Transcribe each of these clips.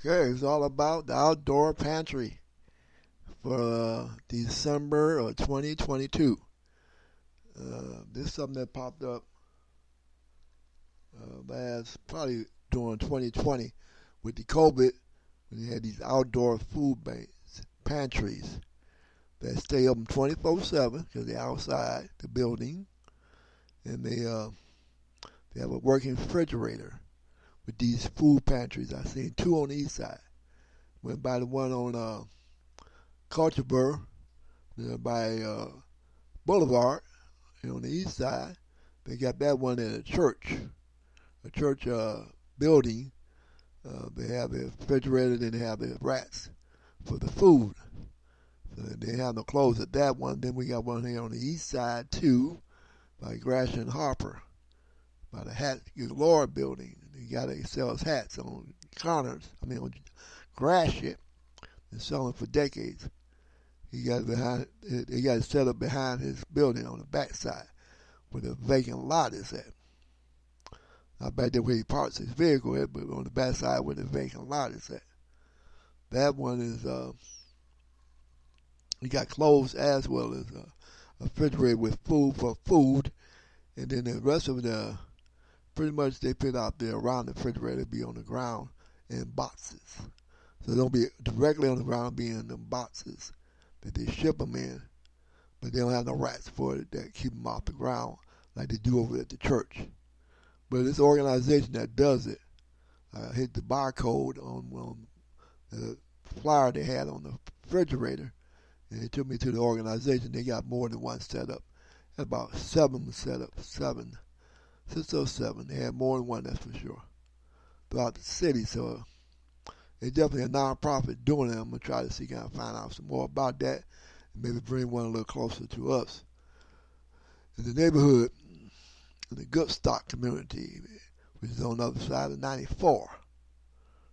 Okay, it's all about the outdoor pantry for December of 2022. This is something that popped up last, probably during 2020 with the COVID, when they had these outdoor food banks, pantries that stay open 24/7 because they're outside the building, and they have a working refrigerator with these food pantries. I seen two on the east side. Went by the one on Culture by Boulevard, on the east side. They got that one at a church building. They have the refrigerator, then they have the rats for the food. So they have no clothes at that one. Then we got one here on the east side too, by Grash and Harper, by the Hat Galore building. They sells hats on counters. On Gratiot. Been selling for decades. He got it set up behind his building on the backside where the vacant lot is at. Not back there where he parks his vehicle at, but on the backside where the vacant lot is at. That one is he got clothes as well as a refrigerator with food, and then the rest of the pretty much they put out there around the refrigerator be on the ground in boxes. So they don't be directly on the ground, be in the boxes that they ship them in, but they don't have no rats for it that keep them off the ground like they do over at the church. But this organization that does it, I hit the barcode on the flyer they had on the refrigerator, and it took me to the organization. They got more than one set up. About 7 set up, 6 or 7. They had more than one, that's for sure, throughout the city. So it's definitely a non-profit doing it. I'm going to try to see if I can find out some more about that and maybe bring one a little closer to us. In the neighborhood, in the Good Stock community, which is on the other side of 94.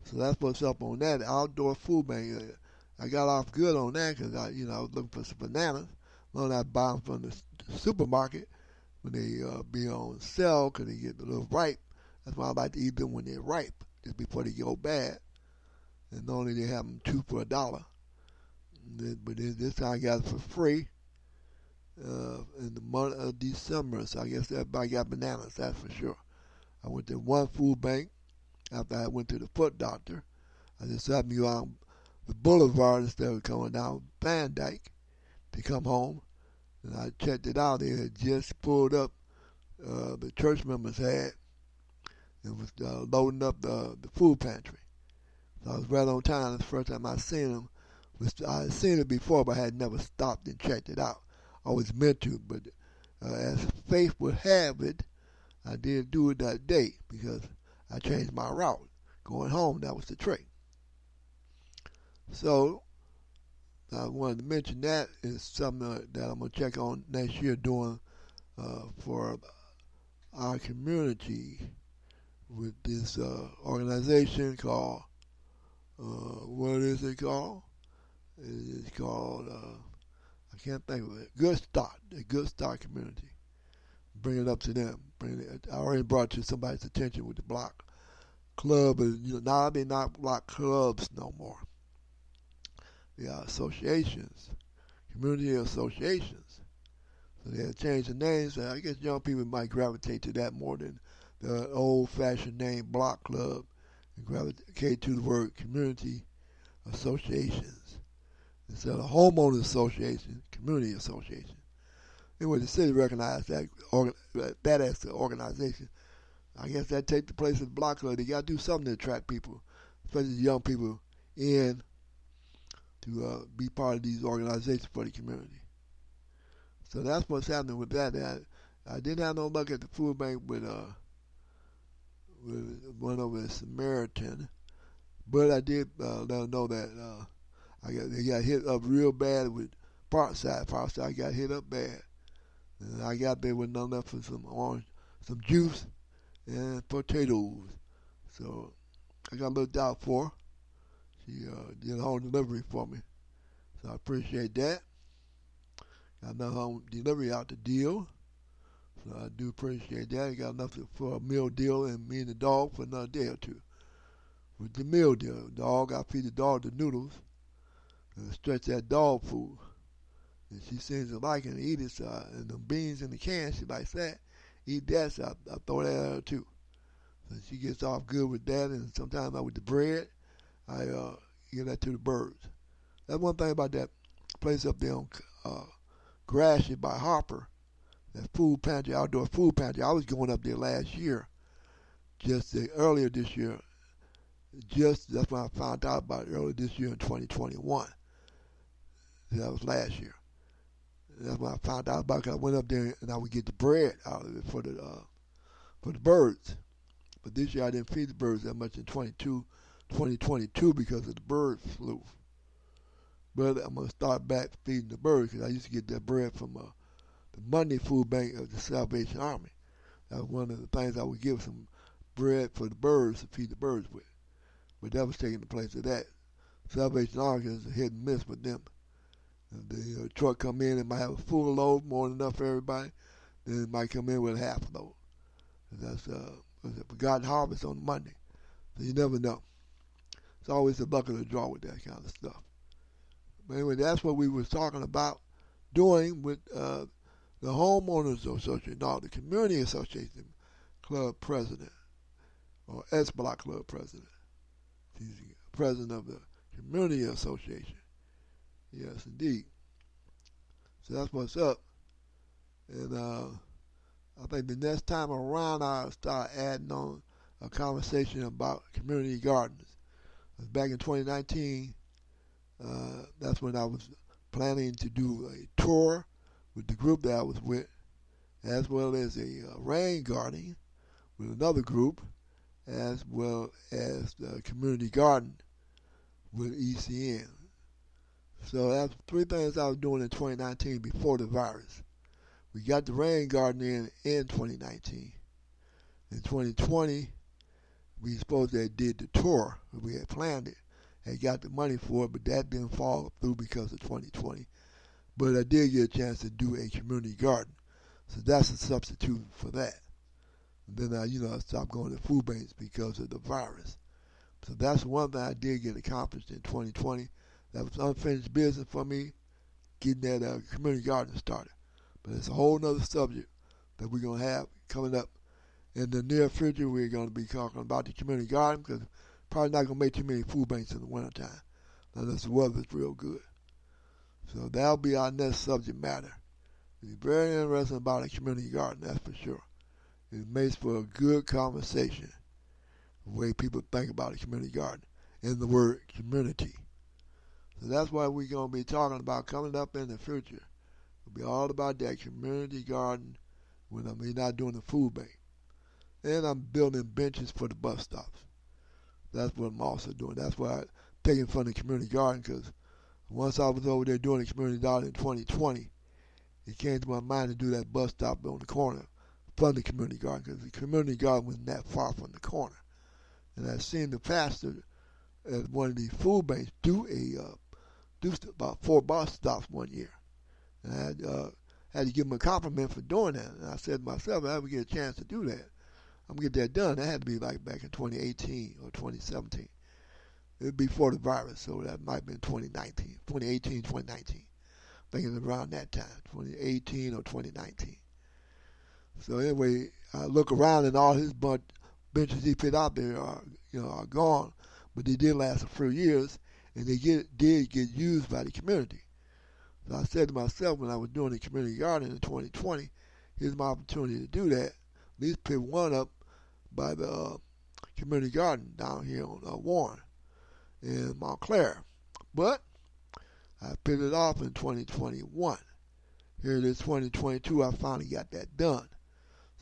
So that's what's up on that outdoor food bank. I got off good on that because I was looking for some bananas. One I buy them from the supermarket when they be on sale because they get a little ripe. That's why I like to eat them when they're ripe, just before they go bad. And normally they have them 2 for $1. But this time I got it for free in the month of December. So I guess everybody got bananas, that's for sure. I went to one food bank after I went to the foot doctor. I just happened to go on the boulevard instead of coming down Van Dyke to come home. And I checked it out. They had just pulled up, the church members had, and was loading up the food pantry. So I was right on time. That's the first time I seen them. I had seen it before, but I had never stopped and checked it out. I always meant to, but as faith would have it, I did do it that day because I changed my route. Going home, that was the trick. So I wanted to mention that is something that I'm going to check on next year doing for our community with this organization called, what is it called? It's called, I can't think of it, Good Start, the Good Start community. Bring it up to them. I already brought it to somebody's attention with the block club. And, now they're not block clubs no more. They are associations, community associations. So they have changed the names. So I guess young people might gravitate to that more than the old-fashioned name block club and gravitate to the word community associations instead of homeowners association, community association. Anyway, the city recognized that as the organization. I guess that take the place of the block club. They got to do something to attract people, especially young people, in to be part of these organizations for the community. So that's what's happening with that. I didn't have no luck at the food bank with one over at Samaritan, but I did let them know that they got hit up real bad with Parkside. Parkside got hit up bad. And I got there with nothing left for some juice and potatoes. So I got a little doubt for her. She did a home delivery for me. So I appreciate that. Got another home delivery out the deal. So I do appreciate that. I got enough for a meal deal and me and the dog for another day or two. with the meal deal. Dog, I feed the dog the noodles and stretch that dog food. And she seems to like it and eat it. So and the beans in the can, she likes that. Eat that, so I throw that at her too. So she gets off good with that, and sometimes with the bread, I give that to the birds. That's one thing about that place up there on Gratiot by Harper, that food pantry, outdoor food pantry. I was going up there last year, earlier this year. That's when I found out about it, earlier this year in 2021. That was last year. That's when I found out about it, 'cause I went up there and I would get the bread out of it for the birds. But this year I didn't feed the birds that much in 2022 because of the bird flu. But I'm going to start back feeding the birds because I used to get that bread from the Monday food bank of the Salvation Army. That was one of the things I would give some bread for the birds to feed the birds with. But that was taking the place of that. Salvation Army is a hit and miss with them. The truck come in, it might have a full load, more than enough for everybody. Then it might come in with a half a load. That's a forgotten harvest on Monday. So you never know. It's always a luck of the draw with that kind of stuff. But anyway, that's what we was talking about doing with the Homeowners Association, no, the Community Association Club President, or S Block Club President. He's the president of the Community Association. Yes, indeed. So that's what's up. And I think the next time around I'll start adding on a conversation about community gardens. Back in 2019, that's when I was planning to do a tour with the group that I was with, as well as a rain gardening with another group, as well as the community garden with ECN. So that's three things I was doing in 2019 before the virus. We got the rain garden in 2019. In 2020, we supposed to have did the tour. We had planned it, had got the money for it, but that didn't fall through because of 2020. But I did get a chance to do a community garden. So that's a substitute for that. And then I stopped going to food banks because of the virus. So that's one thing I did get accomplished in 2020. That was unfinished business for me, getting that community garden started. But it's a whole nother subject that we're going to have coming up in the near future. We're going to be talking about the community garden because probably not going to make too many food banks in the wintertime unless the weather's real good. So that'll be our next subject matter. It's very interesting about a community garden, that's for sure. It makes for a good conversation, the way people think about a community garden and the word community. So that's what we're going to be talking about coming up in the future. It'll be all about that community garden when I'm not doing the food bank. And I'm building benches for the bus stops. That's what I'm also doing. That's why I'm taking from the community garden, because once I was over there doing the community garden in 2020, it came to my mind to do that bus stop on the corner from the community garden, because the community garden wasn't that far from the corner. And I seen the pastor at one of these food banks do about 4 bus stops one year. And I had to give him a compliment for doing that. And I said to myself, if I ever get a chance to do that, I'm going to get that done. That had to be like back in 2018 or 2017. It would be before the virus, so that might have been 2018, 2019. Thinking around that time, 2018 or 2019. So anyway, I look around and all his benches he put out there are gone, but they did last a few years, and they did get used by the community. So I said to myself when I was doing the community garden in 2020, here's my opportunity to do that. At least pick one up by the community garden down here on Warren in Montclair. But I picked it off in 2021. Here it is 2022, I finally got that done.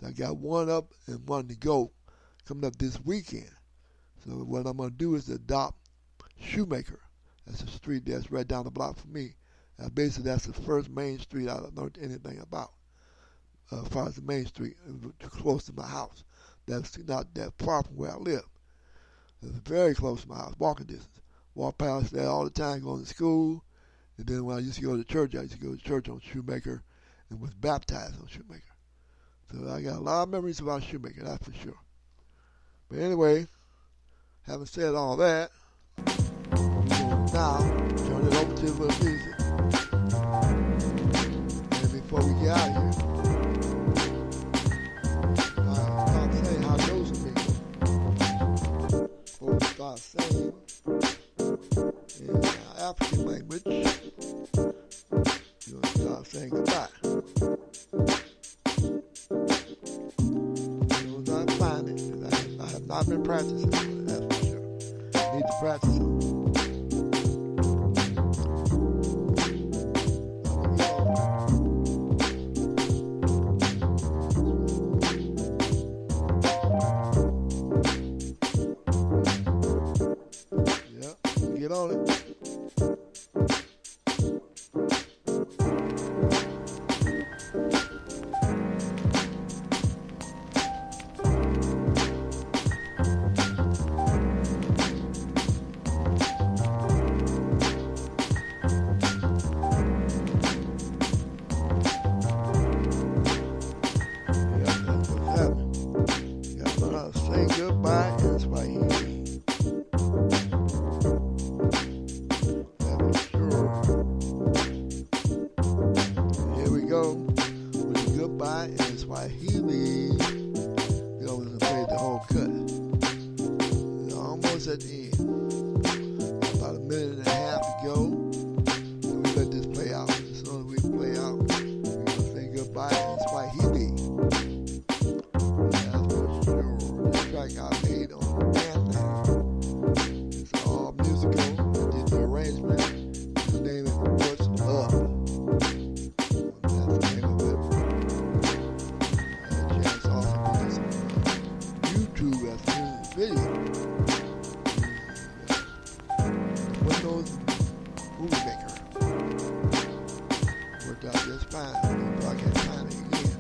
So I got one up and one to go coming up this weekend. So what I'm going to do is adopt Shoemaker. That's a street that's right down the block from me. Basically, that's the first main street I learned anything about. As far as the main street, too close to my house. That's not that far from where I live. It's very close to my house, walking distance. Walk past there all the time going to school. And then when I used to go to church, I used to go to church on Shoemaker and was baptized on Shoemaker. So I got a lot of memories about Shoemaker, that's for sure. But anyway, having said all that, now turn it over to the music. And before we get out of here, start saying how those are being. Before we start saying in African language, you're going to start saying goodbye. As soon as I find it, because I have not been practicing on it, that's for sure. I need to practice on it. Get on it. Say goodbye in Swahili. That's sure. Here we go with the goodbye in Swahili. We always played the whole cut. We're almost at the end. About a minute and a half to go. So we let this play out. As soon as we play out, we're going to say goodbye in Swahili. I made on Panty. It's all musical. I did the arrangement. The name is What's Up. That's the name of it. I had a chance also to put this on YouTube as a video. Windows Movie Maker. Worked out just fine. So I can't find it again.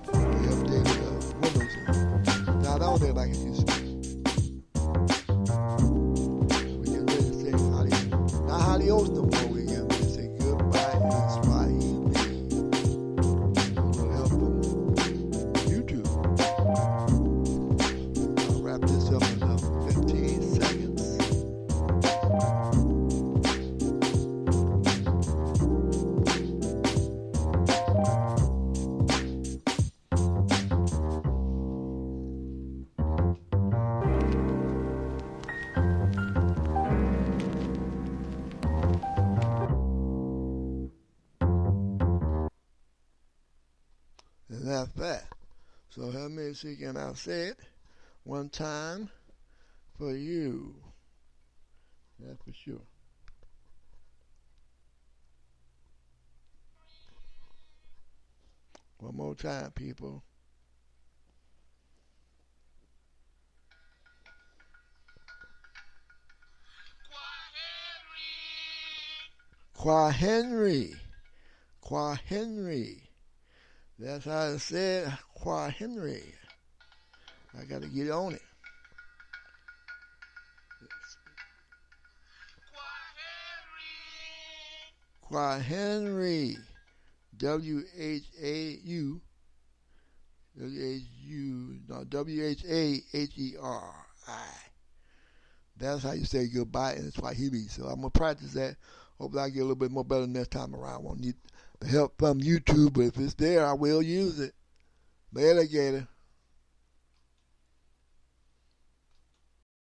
They updated the Windows. Not on there like it used to be. We get ready to say not adios no more. We get ready to say goodbye in Swahili. It's going to help them YouTube. I'll wrap this up in about 15 seconds. And that's that. So let me see, can I say it one time for you? That's for sure. One more time, people. Qua Henry. Qua Henry. That's how I said, Qua Henry. I got to get on it. Qua Henry. W-H-A-U. W-H-U. No, W-H-A-H-E-R-I. That's how you say goodbye in Swahili. So I'm going to practice that. Hopefully I get a little bit more better next time around. I won't need the help from YouTube, but if it's there, I will use it. Later, Gator.